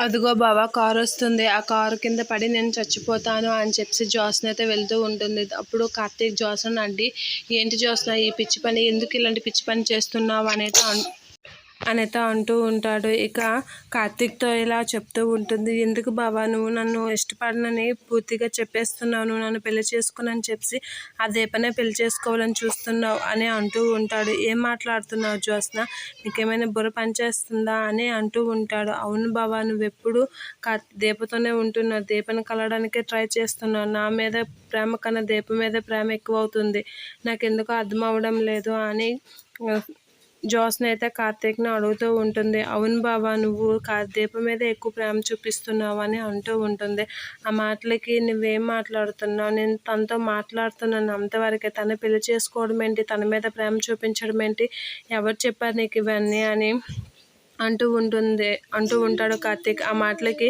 అదిగో బావ కారొస్తుంది. ఆ కారు కింద పడి నేను చచ్చిపోతాను అని చెప్పేసి జ్యోత్స్న అయితే వెళ్తూ ఉంటుంది. అప్పుడు కార్తీక్ జ్యోత్స్నని అడ్డి, ఏంటి జ్యోత్స్న ఈ పిచ్చి పని, ఎందుకు ఇలాంటి పిచ్చి పని చేస్తున్నావు అనైతే అంటూ ఉంటాడు. ఇక కార్తీక్తో ఇలా చెప్తూ ఉంటుంది, ఎందుకు బావా నువ్వు నన్ను ఇష్టపడనని పూర్తిగా చెప్పేస్తున్నావు, నువ్వు నన్ను పెళ్లి చేసుకుని చెప్పి ఆ దీపనే పెళ్లి చేసుకోవాలని చూస్తున్నావు అని అంటూ ఉంటాడు. ఏం మాట్లాడుతున్నావు జ్యోత్స్న, నీకేమైనా బుర్ర పనిచేస్తుందా అని అంటూ ఉంటాడు. అవును బావా, నువ్వెప్పుడు దీపతోనే ఉంటున్నావు, దీపను కలవడానికే ట్రై చేస్తున్నావు, నా మీద ప్రేమ కన్నా దీపం మీద ప్రేమ ఎక్కువ అవుతుంది, నాకెందుకో అర్థం అవడం లేదు అని జ్యోత్స్న అయితే కార్తీక్ని అడుగుతూ ఉంటుంది. అవును బావా, నువ్వు దీపం మీద ఎక్కువ ప్రేమ చూపిస్తున్నావు అని అంటూ ఉంటుంది. ఆ మాటలకి నువ్వేం మాట్లాడుతున్నావు, నేను తనతో మాట్లాడుతున్నాను అంతవరకే, తను పెళ్లి చేసుకోవడం ఏంటి, తన మీద ప్రేమ చూపించడం ఏంటి, ఎవరు చెప్పారు నీకు ఇవన్నీ అని అంటూ ఉంటాడు కార్తీక్. ఆ మాటలకి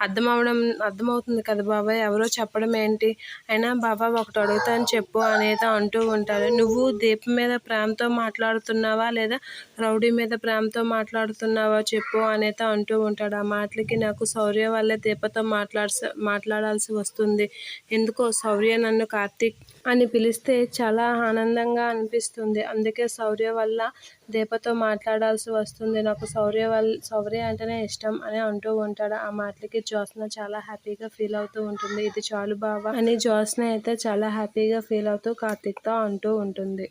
అర్థమవుతుంది కదా బాబాయ్, ఎవరో చెప్పడం ఏంటి, అయినా బాబా ఒకటి అడుగుతాను చెప్పు అనేది అంటూ ఉంటాడు. నువ్వు దీపం మీద ప్రేమతో మాట్లాడుతున్నావా లేదా రౌడీ మీద ప్రేమతో మాట్లాడుతున్నావా చెప్పు అనేది అంటూ ఉంటాడు. ఆ మాటలకి నాకు శౌర్య వల్లే దీపతో మాట్లాడాల్సి వస్తుంది, ఎందుకో శౌర్య నన్ను కార్తీక్ అని పిలిస్తే చాలా ఆనందంగా అనిపిస్తుంది, అందుకే శౌర్య వల్ల దీపతో మాట్లాడాల్సి వస్తుంది, నాకు శౌర్య అంటేనే ఇష్టం అని అంటూ ఉంటాడు. ఆ మాటలకి జ్యోత్స్న చాలా హ్యాపీగా ఫీల్ అవుతూ ఉంటుంది. ఇది చాలు బావా అని జ్యోత్స్న అయితే చాలా హ్యాపీగా ఫీల్ అవుతూ కార్తీక్తో అంటూ ఉంటుంది.